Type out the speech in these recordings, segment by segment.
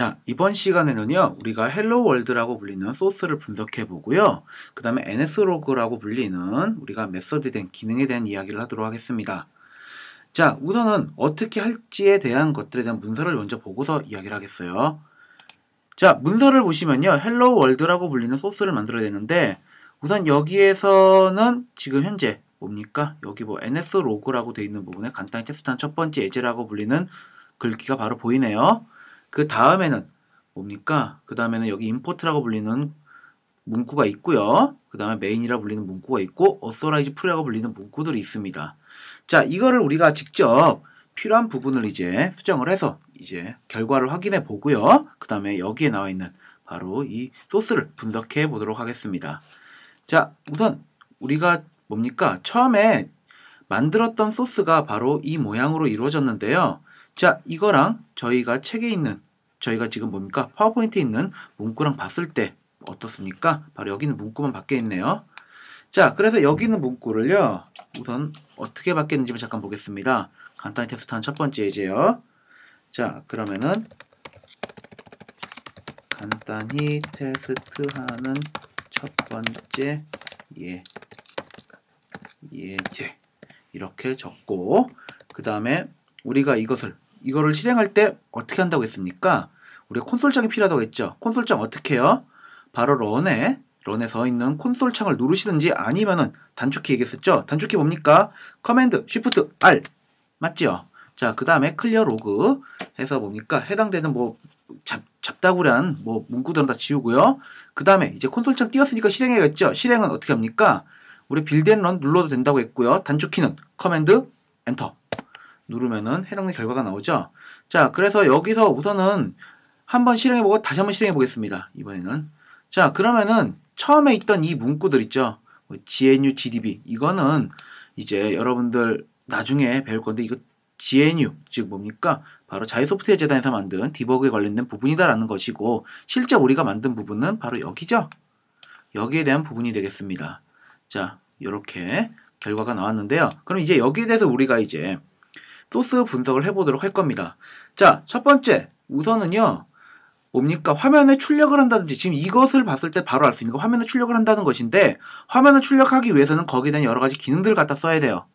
자, 이번 시간에는요, 우리가 헬로 월드라고 불리는 소스를 분석해 보고요. 그 다음에 ns로그라고 불리는 우리가 메서드에 대한 기능에 대한 이야기를 하도록 하겠습니다. 자, 우선은 어떻게 할지에 대한 것들에 대한 문서를 먼저 보고서 이야기를 하겠어요. 자, 문서를 보시면요, 헬로 월드라고 불리는 소스를 만들어야 되는데, 우선 여기에서는 지금 현재 뭡니까? 여기 뭐 ns로그라고 되어 있는 부분에 간단히 테스트한 첫 번째 예제라고 불리는 글귀가 바로 보이네요. 그 다음에는 뭡니까? 그 다음에는 여기 임포트라고 불리는 문구가 있고요. 그 다음에 메인이라고 불리는 문구가 있고 authorize 풀이라고 불리는 문구들이 있습니다. 자, 이거를 우리가 직접 필요한 부분을 이제 수정을 해서 이제 결과를 확인해 보고요. 그 다음에 여기에 나와 있는 바로 이 소스를 분석해 보도록 하겠습니다. 자, 우선 우리가 뭡니까? 처음에 만들었던 소스가 바로 이 모양으로 이루어졌는데요. 자, 이거랑 저희가 책에 있는, 저희가 지금 뭡니까? 파워포인트에 있는 문구랑 봤을 때 어떻습니까? 바로 여기 있는 문구만 바뀌어 있네요. 자, 그래서 여기 있는 문구를요, 우선 어떻게 바뀌었는지 잠깐 보겠습니다. 간단히 테스트한 첫 번째 예제요. 자, 그러면은 간단히 테스트하는 첫 번째 예제 이렇게 적고, 그 다음에 우리가 이거를 실행할 때 어떻게 한다고 했습니까? 우리가 콘솔장이 필요하다고 했죠. 콘솔장 어떻게 해요? 바로 런에 서 있는 콘솔 창을 누르시든지 아니면은 단축키 얘기했었죠. 단축키 뭡니까? 커맨드 쉬프트 R 맞죠? 자, 그 다음에 클리어 로그 해서 뭡니까? 해당되는 뭐 잡다구리한 뭐 문구들은 다 지우고요. 그 다음에 이제 콘솔 창 띄웠으니까 실행해야겠죠. 실행은 어떻게 합니까? 우리 빌드 앤 런 눌러도 된다고 했고요. 단축키는 커맨드 엔터 누르면은 해당되는 결과가 나오죠. 자, 그래서 여기서 우선은 한번 실행해보고 다시 한번 실행해보겠습니다. 이번에는. 자, 그러면은 처음에 있던 이 문구들 있죠. GNU, GDB. 이거는 이제 여러분들 나중에 배울 건데, 이거 GNU, 즉 뭡니까? 바로 자유소프트웨어 재단에서 만든 디버그에 관련된 부분이다라는 것이고, 실제 우리가 만든 부분은 바로 여기죠. 여기에 대한 부분이 되겠습니다. 자, 이렇게 결과가 나왔는데요. 그럼 이제 여기에 대해서 우리가 이제 소스 분석을 해보도록 할 겁니다. 자, 첫 번째, 우선은요, 뭡니까? 화면에 출력을 한다든지, 지금 이것을 봤을 때 바로 알 수 있는 거, 화면에 출력을 한다는 것인데, 화면을 출력하기 위해서는 거기에 대한 여러 가지 기능들을 갖다 써야 돼요.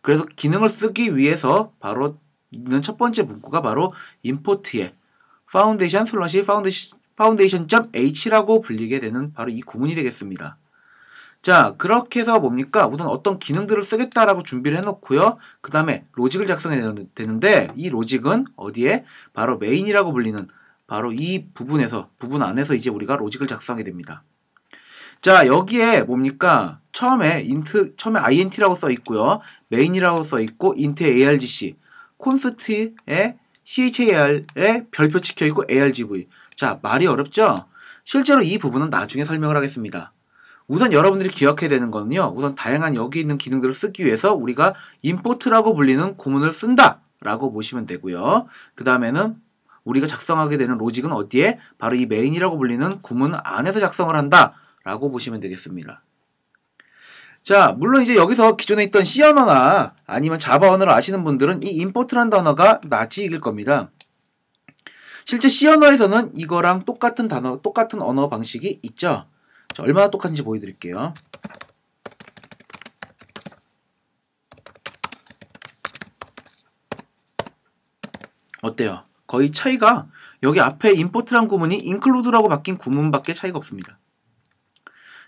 그래서 기능을 쓰기 위해서 바로 있는 첫 번째 문구가 바로 import의 foundation.h라고 불리게 되는 바로 이 구문이 되겠습니다. 자, 그렇게 해서 뭡니까? 우선 어떤 기능들을 쓰겠다라고 준비를 해놓고요. 그 다음에 로직을 작성해야 되는데, 이 로직은 어디에? 바로 메인이라고 불리는 바로 이 부분 안에서 이제 우리가 로직을 작성하게 됩니다. 자, 여기에 뭡니까? 처음에 int라고 써 있고요. main이라고 써 있고, int에 argc, const에 char에 별표 찍혀 있고, argv. 자, 말이 어렵죠? 실제로 이 부분은 나중에 설명을 하겠습니다. 우선 여러분들이 기억해야 되는 거는요, 우선 다양한 여기 있는 기능들을 쓰기 위해서 우리가 import라고 불리는 구문을 쓴다 라고 보시면 되고요. 그 다음에는 우리가 작성하게 되는 로직은 어디에? 바로 이 메인이라고 불리는 구문 안에서 작성을 한다 라고 보시면 되겠습니다. 자, 물론 이제 여기서 기존에 있던 C 언어나 아니면 자바 언어를 아시는 분들은 이 import라는 단어가 낯익일 겁니다. 실제 C 언어에서는 이거랑 똑같은 언어 방식이 있죠. 자, 얼마나 똑같은지 보여드릴게요. 어때요? 거의 차이가 여기 앞에 import란 구문이 include라고 바뀐 구문밖에 차이가 없습니다.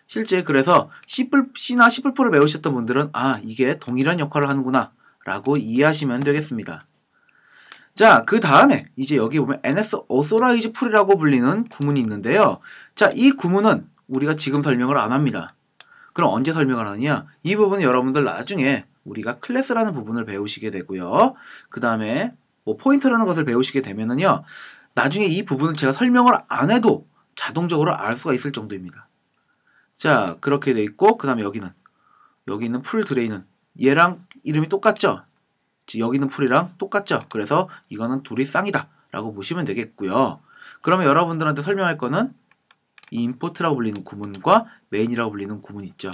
실제 그래서 C나 C++를 배우셨던 분들은 아, 이게 동일한 역할을 하는구나 라고 이해하시면 되겠습니다. 자, 그 다음에 이제 여기 보면 ns authorize 풀이라고 불리는 구문이 있는데요. 자, 이 구문은 우리가 지금 설명을 안 합니다. 그럼 언제 설명을 하느냐? 이 부분은 여러분들 나중에 우리가 클래스라는 부분을 배우시게 되고요. 그 다음에 뭐 포인터라는 것을 배우시게 되면은요, 나중에 이 부분은 제가 설명을 안 해도 자동적으로 알 수가 있을 정도입니다. 자, 그렇게 돼 있고, 그 다음에 여기 있는 풀 드레이는 얘랑 이름이 똑같죠? 여기 있는 풀이랑 똑같죠? 그래서 이거는 둘이 쌍이다 라고 보시면 되겠고요. 그러면 여러분들한테 설명할 거는 이 import라고 불리는 구문과 main이라고 불리는 구문이 있죠.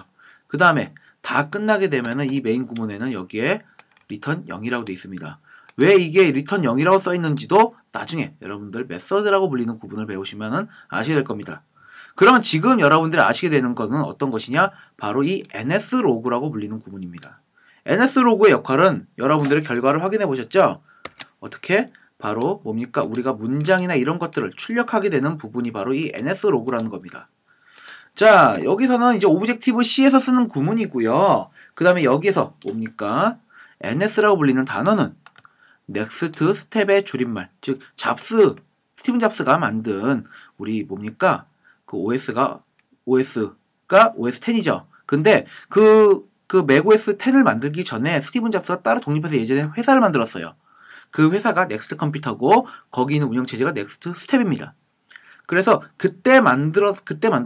그 다음에 다 끝나게 되면은 이 메인 구문에는 여기에 return 0이라고 되어 있습니다. 왜 이게 return 0이라고 써 있는지도 나중에 여러분들 method라고 불리는 구분을 배우시면은 아시게 될 겁니다. 그러면 지금 여러분들이 아시게 되는 것은 어떤 것이냐? 바로 이 NS로그라고 불리는 구문입니다. NS로그의 역할은 여러분들의 결과를 확인해 보셨죠? 어떻게? 바로 뭡니까? 우리가 문장이나 이런 것들을 출력하게 되는 부분이 바로 이 NS로그라는 겁니다. 자, 여기서는 이제 오브젝티브 C에서 쓰는 구문이고요. 그 다음에 여기에서 뭡니까? NS라고 불리는 단어는 넥스트 스텝의 줄임말, 즉 잡스, 스티븐 잡스가 만든 우리 뭡니까? 그 OS가 OS 10이죠. 근데 그 맥OS 10을 만들기 전에 스티븐 잡스가 따로 독립해서 예전에 회사를 만들었어요. 그 회사가 넥스트 컴퓨터고 거기 있는 운영 체제가 넥스트 스텝입니다. 그래서 그때 만들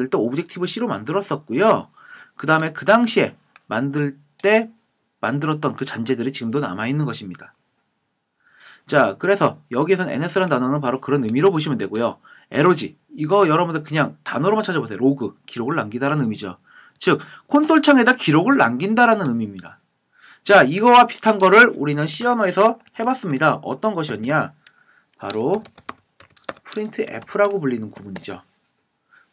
때 오브젝티브 C로 만들었었고요. 그 다음에 그 당시에 만들 때 만들었던 그 잔재들이 지금도 남아있는 것입니다. 자, 그래서 여기에서는 NS라는 단어는 바로 그런 의미로 보시면 되고요. LOG, 이거 여러분들 그냥 단어로만 찾아보세요. 로그, 기록을 남기다라는 의미죠. 즉, 콘솔 창에다 기록을 남긴다라는 의미입니다. 자, 이거와 비슷한 거를 우리는 C 언어에서 해봤습니다. 어떤 것이었냐? 바로 printf라고 불리는 구문이죠.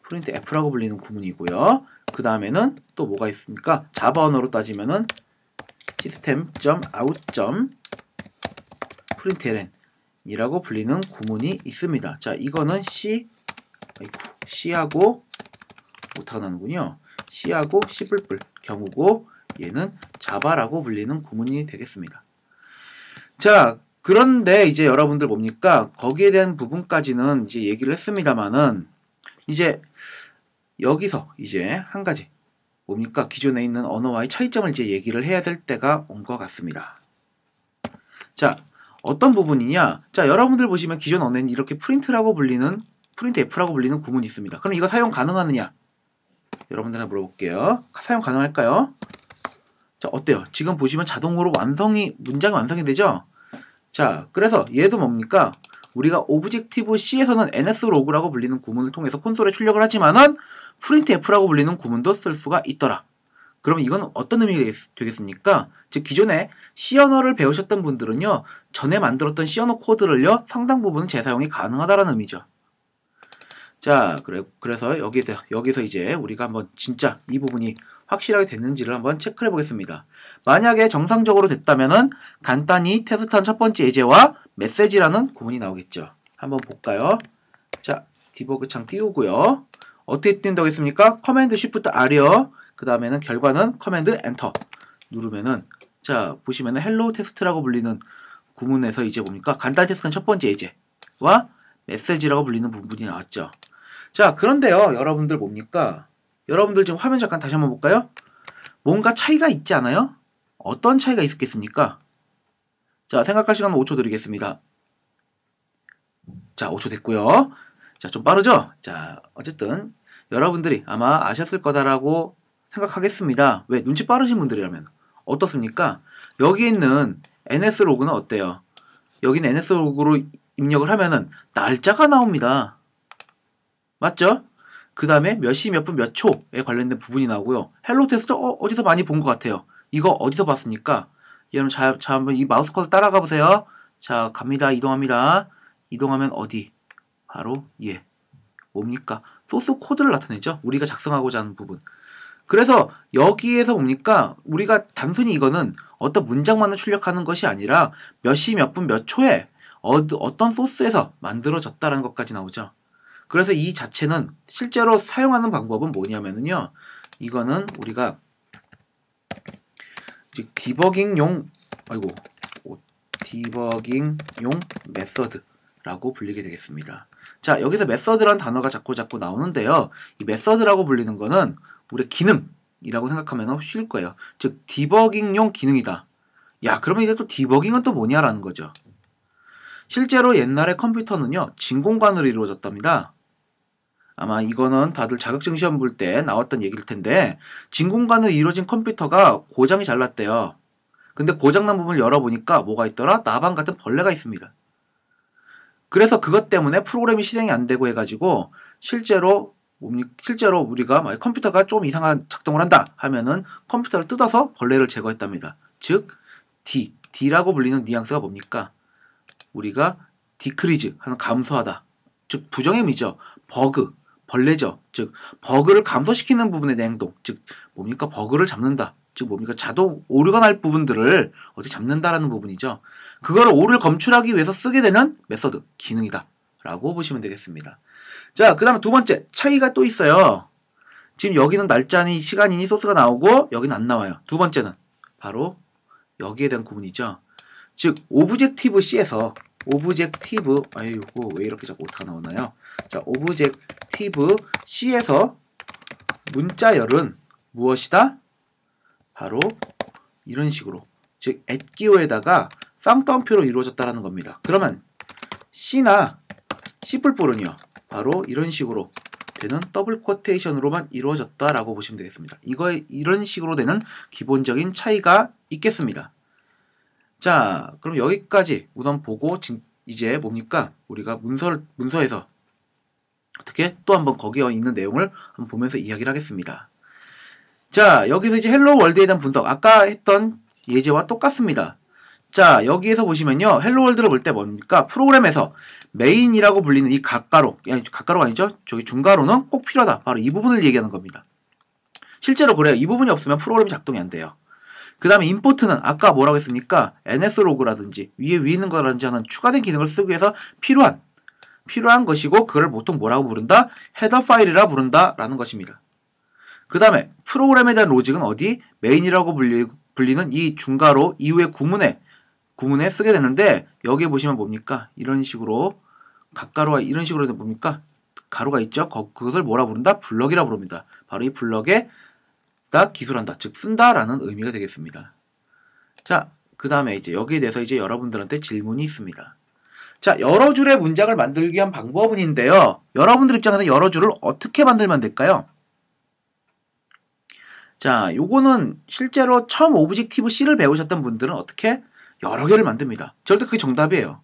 printf라고 불리는 구문이고요. 그 다음에는 또 뭐가 있습니까? 자바 언어로 따지면은 system.out.println 이라고 불리는 구문이 있습니다. 자, 이거는 C하고 오타가 나는군요. C하고 C++ 경우고 얘는 자바라고 불리는 구문이 되겠습니다. 자, 그런데 이제 여러분들 뭡니까? 거기에 대한 부분까지는 이제 얘기를 했습니다만은 이제 여기서 이제 한 가지 뭡니까? 기존에 있는 언어와의 차이점을 이제 얘기를 해야 될 때가 온 것 같습니다. 자, 어떤 부분이냐? 자, 여러분들 보시면 기존 언어에는 이렇게 printf라고 불리는 구문이 있습니다. 그럼 이거 사용 가능하느냐? 여러분들한테 물어볼게요. 사용 가능할까요? 자, 어때요? 지금 보시면 자동으로 문장이 완성이 되죠? 자, 그래서 얘도 뭡니까? 우리가 오브젝티브 C에서는 NS로그라고 불리는 구문을 통해서 콘솔에 출력을 하지만은 printf라고 불리는 구문도 쓸 수가 있더라. 그럼 이건 어떤 의미가 되겠습니까? 즉 기존에 C 언어를 배우셨던 분들은요, 전에 만들었던 C 언어 코드를요, 상당 부분은 재사용이 가능하다는 의미죠. 자, 그래서 여기서 이제 우리가 한번 진짜 이 부분이 확실하게 됐는지를 한번 체크해 보겠습니다. 만약에 정상적으로 됐다면은 간단히 테스트한 첫 번째 예제와 메시지라는 구문이 나오겠죠. 한번 볼까요? 자, 디버그 창 띄우고요. 어떻게 뛴다고 했습니까? 커맨드 쉬프트 R이요. 그 다음에는 결과는 커맨드 엔터 누르면은 자, 보시면은 헬로 테스트라고 불리는 구문에서 이제 뭡니까? 간단 테스트한 첫 번째 예제와 메시지라고 불리는 부분이 나왔죠. 자, 그런데요, 여러분들 뭡니까? 여러분들 지금 화면 잠깐 다시 한번 볼까요? 뭔가 차이가 있지 않아요? 어떤 차이가 있겠습니까? 자, 생각할 시간 5초 드리겠습니다. 자, 5초 됐고요. 자, 좀 빠르죠? 자, 어쨌든 여러분들이 아마 아셨을 거다라고 생각하겠습니다. 왜? 눈치 빠르신 분들이라면. 어떻습니까? 여기 있는 NS로그는 어때요? 여기는 NS로그로 입력을 하면은 날짜가 나옵니다. 맞죠? 그 다음에 몇 시, 몇 분, 몇 초에 관련된 부분이 나오고요. 헬로 테스트 어디서 많이 본 것 같아요. 이거 어디서 봤습니까? 여러분 자 한번 이 마우스 커서 따라가 보세요. 자, 갑니다. 이동합니다. 이동하면 어디? 바로 뭡니까? 소스 코드를 나타내죠. 우리가 작성하고자 하는 부분. 그래서 여기에서 뭡니까? 우리가 단순히 이거는 어떤 문장만을 출력하는 것이 아니라 몇 시, 몇 분, 몇 초에 어떤 소스에서 만들어졌다는 것까지 나오죠. 그래서 이 자체는 실제로 사용하는 방법은 뭐냐면요. 이거는 우리가 디버깅용 메서드라고 불리게 되겠습니다. 자, 여기서 메서드라는 단어가 자꾸 나오는데요. 이 메서드라고 불리는 거는 우리 기능이라고 생각하면 쉬울 거예요. 즉 디버깅용 기능이다. 야, 그러면 이제 또 디버깅은 또 뭐냐라는 거죠. 실제로 옛날에 컴퓨터는요, 진공관으로 이루어졌답니다. 아마 이거는 다들 자격증 시험 볼 때 나왔던 얘기일 텐데 진공관으로 이루어진 컴퓨터가 고장이 잘 났대요. 근데 고장난 부분을 열어보니까 뭐가 있더라? 나방 같은 벌레가 있습니다. 그래서 그것 때문에 프로그램이 실행이 안 되고 해가지고 실제로 우리가 컴퓨터가 좀 이상한 작동을 한다 하면은 컴퓨터를 뜯어서 벌레를 제거했답니다. 즉 D라고 불리는 뉘앙스가 뭡니까? 우리가 디크리즈 하는 감소하다. 즉 부정의 의미죠. 버그, 벌레죠. 즉 버그를 감소시키는 부분에 대한 행동. 즉 뭡니까? 버그를 잡는다. 즉 뭡니까? 자동 오류가 날 부분들을 어떻게 잡는다라는 부분이죠. 그걸 오류를 검출하기 위해서 쓰게 되는 메서드, 기능이다. 라고 보시면 되겠습니다. 자, 그 다음에 두 번째, 차이가 또 있어요. 지금 여기는 날짜니 시간이니 소스가 나오고 여기는 안 나와요. 두 번째는 바로 여기에 대한 구분이죠. 즉 오브젝티브 C에서 오브젝티브 아이고 왜 이렇게 자꾸 오타가 나오나요? 자, 오브젝티브 C에서 문자열은 무엇이다? 바로 이런 식으로 즉 @기호에다가 쌍따옴표로 이루어졌다라는 겁니다. 그러면 C나 C++은요 바로 이런 식으로 되는 더블 쿼테이션으로만 이루어졌다라고 보시면 되겠습니다. 이런 식으로 되는 기본적인 차이가 있겠습니다. 자, 그럼 여기까지 우선 보고 이제 뭡니까? 우리가 문서에서 어떻게 또 한번 거기에 있는 내용을 한번 보면서 이야기를 하겠습니다. 자, 여기서 이제 헬로 월드에 대한 분석 아까 했던 예제와 똑같습니다. 자, 여기에서 보시면요. 헬로 월드를 볼 때 뭡니까? 프로그램에서 메인이라고 불리는 이 가가로, 아니 가가로가 아니죠. 저기 중가로는 꼭 필요하다. 바로 이 부분을 얘기하는 겁니다. 실제로 그래요. 이 부분이 없으면 프로그램이 작동이 안 돼요. 그 다음에 임포트는 아까 뭐라고 했습니까? ns로그라든지 위에 있는 거라든지 하는 추가된 기능을 쓰기 위해서 필요한 것이고 그걸 보통 뭐라고 부른다? 헤더 파일이라 부른다 라는 것입니다. 그 다음에 프로그램에 대한 로직은 어디? 메인이라고 불리는 이 중가로 이후에 구문에 쓰게 되는데 여기에 보시면 뭡니까? 이런 식으로 각가로가 이런 식으로 뭡니까? 가로가 있죠? 그것을 뭐라 부른다? 블럭이라 부릅니다. 바로 이 블럭에 다 기술한다, 즉 쓴다라는 의미가 되겠습니다. 자, 그 다음에 이제 여기에 대해서 이제 여러분들한테 질문이 있습니다. 자, 여러 줄의 문장을 만들기 위한 방법은인데요. 여러분들 입장에서 여러 줄을 어떻게 만들면 될까요? 자, 요거는 실제로 처음 오브젝티브 C를 배우셨던 분들은 어떻게? 여러 개를 만듭니다. 절대 그게 정답이에요.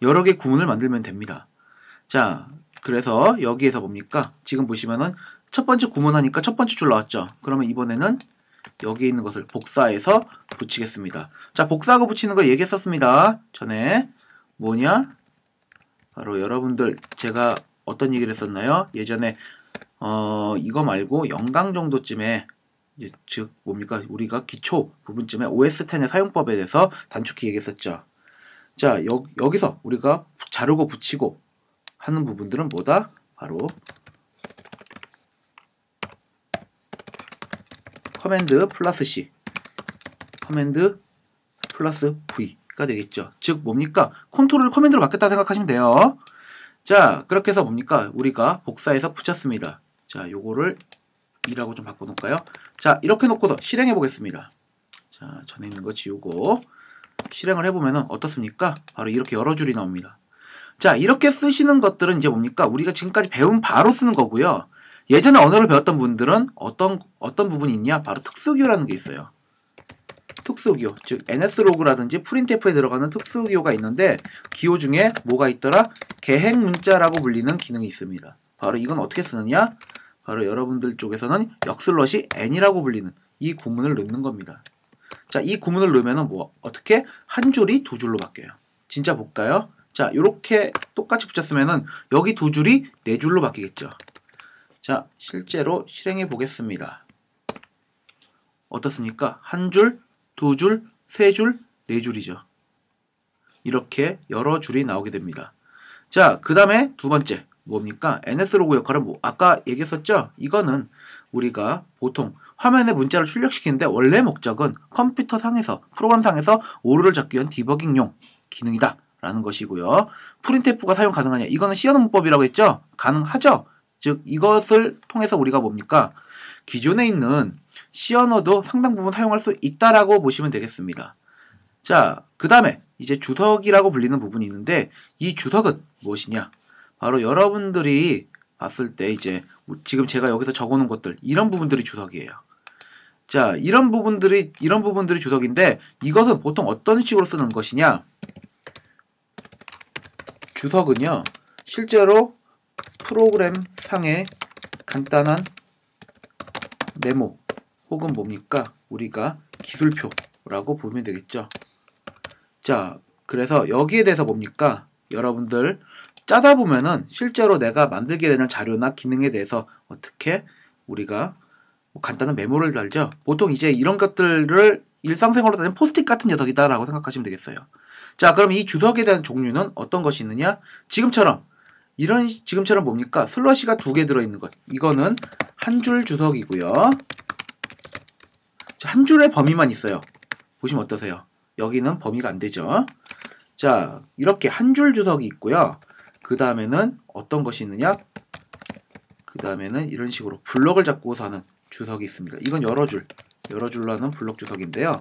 여러 개 구문을 만들면 됩니다. 자, 그래서 여기에서 뭡니까? 지금 보시면은 첫 번째 구문하니까 첫 번째 줄 나왔죠. 그러면 이번에는 여기 있는 것을 복사해서 붙이겠습니다. 자, 복사하고 붙이는 거 얘기했었습니다. 전에 뭐냐? 바로 여러분들 제가 어떤 얘기를 했었나요? 예전에 이거 말고 0강 정도쯤에 즉 뭡니까? 우리가 기초 부분쯤에 OS10의 사용법에 대해서 단축키 얘기했었죠. 자, 여기서 우리가 자르고 붙이고 하는 부분들은 뭐다? 바로 커맨드 플러스 C, 커맨드 플러스 V가 되겠죠. 즉 뭡니까? 컨트롤을 커맨드로 바뀌었다 생각하시면 돼요. 자, 그렇게 해서 뭡니까? 우리가 복사해서 붙였습니다. 자, 요거를 2라고 좀 바꿔놓을까요? 자, 이렇게 놓고서 실행해 보겠습니다. 자, 전에 있는 거 지우고 실행을 해보면 어떻습니까? 바로 이렇게 여러 줄이 나옵니다. 자, 이렇게 쓰시는 것들은 이제 뭡니까? 우리가 지금까지 배운 바로 쓰는 거고요. 예전에 언어를 배웠던 분들은 어떤 부분이 있냐? 바로 특수기호라는 게 있어요. 특수기호, 즉 ns로그라든지 프린트f에 들어가는 특수기호가 있는데 기호 중에 뭐가 있더라? 계획 문자라고 불리는 기능이 있습니다. 바로 이건 어떻게 쓰느냐? 바로 여러분들 쪽에서는 역슬롯이 n이라고 불리는 이 구문을 넣는 겁니다. 자, 이 구문을 넣으면은 뭐 어떻게 한 줄이 두 줄로 바뀌어요. 진짜 볼까요? 자, 이렇게 똑같이 붙였으면은 여기 두 줄이 네 줄로 바뀌겠죠. 자, 실제로 실행해 보겠습니다. 어떻습니까? 한 줄, 두 줄, 세 줄, 네 줄이죠. 이렇게 여러 줄이 나오게 됩니다. 자, 그 다음에 두 번째 뭡니까? ns로그 역할은 뭐 아까 얘기했었죠? 이거는 우리가 보통 화면에 문자를 출력시키는데 원래 목적은 컴퓨터 상에서 프로그램 상에서 오류를 잡기 위한 디버깅용 기능이다 라는 것이고요. 프린트f가 사용 가능하냐? 이거는 C 언어 문법이라고 했죠? 가능하죠? 즉 이것을 통해서 우리가 뭡니까? 기존에 있는 C 언어도 상당 부분 사용할 수 있다라고 보시면 되겠습니다. 자, 그 다음에 이제 주석이라고 불리는 부분이 있는데 이 주석은 무엇이냐? 바로 여러분들이 봤을 때 이제 지금 제가 여기서 적어놓은 것들 이런 부분들이 주석이에요. 자, 이런 부분들이 주석인데 이것은 보통 어떤 식으로 쓰는 것이냐? 주석은요 실제로 프로그램 상의 간단한 메모 혹은 뭡니까? 우리가 기술표라고 보면 되겠죠. 자, 그래서 여기에 대해서 뭡니까? 여러분들 짜다 보면은 실제로 내가 만들게 되는 자료나 기능에 대해서 어떻게 우리가 뭐 간단한 메모를 달죠. 보통 이제 이런 것들을 일상생활로 따지면 포스트잇 같은 녀석이다라고 생각하시면 되겠어요. 자, 그럼 이 주석에 대한 종류는 어떤 것이 있느냐? 지금처럼 뭡니까? 슬러시가 2개 들어있는 것. 이거는 한 줄 주석이고요. 자, 한 줄의 범위만 있어요. 보시면 어떠세요? 여기는 범위가 안 되죠. 자, 이렇게 한 줄 주석이 있고요. 그 다음에는 어떤 것이 있느냐? 그 다음에는 이런 식으로 블럭을 잡고서 하는 주석이 있습니다. 이건 여러 줄로 하는 블럭 주석인데요.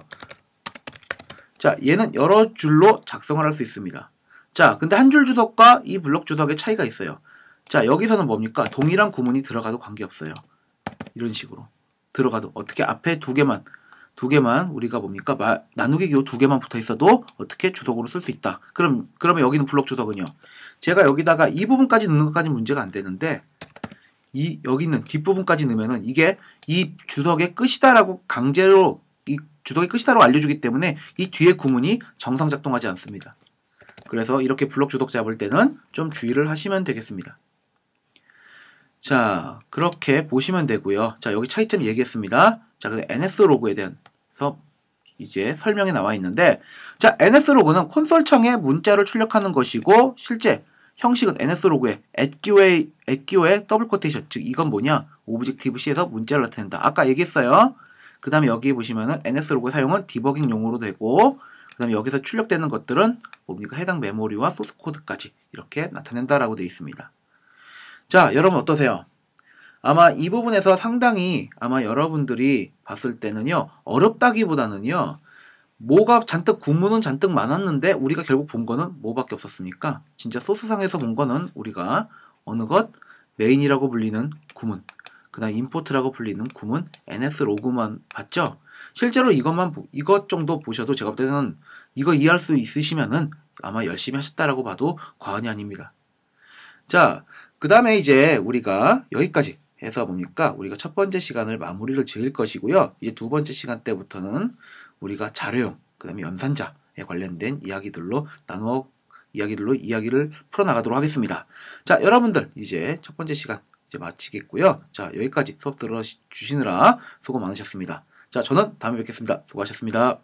자, 얘는 여러 줄로 작성을 할 수 있습니다. 자, 근데 한 줄 주석과 이 블럭 주석의 차이가 있어요. 자, 여기서는 뭡니까? 동일한 구문이 들어가도 관계없어요. 이런 식으로 들어가도 어떻게 앞에 두 개만 우리가 뭡니까? 나누기 기호 2개만 붙어 있어도 어떻게 주석으로 쓸 수 있다. 그러면 여기는 블럭 주석은요. 제가 여기다가 이 부분까지 넣는 것까지 문제가 안 되는데 여기 있는 뒷부분까지 넣으면은 이게 이 주석의 끝이다라고 강제로 이 주석의 끝이다라고 알려주기 때문에 이 뒤에 구문이 정상 작동하지 않습니다. 그래서 이렇게 블럭 주석 잡을 때는 좀 주의를 하시면 되겠습니다. 자, 그렇게 보시면 되고요. 자, 여기 차이점 얘기했습니다. 자, 그래서 NS로그에 대해서 이제 설명이 나와 있는데, 자, NS로그는 콘솔창에 문자를 출력하는 것이고, 실제 형식은 NS로그에 @기호의 더블 코테이션, 즉 이건 뭐냐? 오브젝티브-C에서 문자를 나타낸다. 아까 얘기했어요. 그 다음에 여기 보시면은 NS로그 사용은 디버깅용으로 되고, 그 다음에 여기서 출력되는 것들은 뭡니까? 해당 메모리와 소스 코드까지 이렇게 나타낸다라고 되어 있습니다. 자, 여러분 어떠세요? 아마 이 부분에서 상당히 아마 여러분들이 봤을 때는요, 어렵다기보다는요, 구문은 잔뜩 많았는데 우리가 결국 본 거는 뭐밖에 없었습니까? 진짜 소스상에서 본 거는 우리가 어느 것 메인이라고 불리는 구문, 그 다음 임포트라고 불리는 구문 NS로그만 봤죠? 실제로 이것 정도 보셔도 제가 볼 때는 이거 이해할 수 있으시면은 아마 열심히 하셨다라고 봐도 과언이 아닙니다. 자, 그 다음에 이제 우리가 여기까지 해서 뭡니까? 우리가 첫 번째 시간을 마무리를 지을 것이고요. 이제 두 번째 시간 때부터는 우리가 자료용, 그 다음에 연산자에 관련된 이야기들로 이야기를 풀어나가도록 하겠습니다. 자, 여러분들 이제 첫 번째 시간 이제 마치겠고요. 자, 여기까지 수업 들어주시느라 수고 많으셨습니다. 자, 저는 다음에 뵙겠습니다. 수고하셨습니다.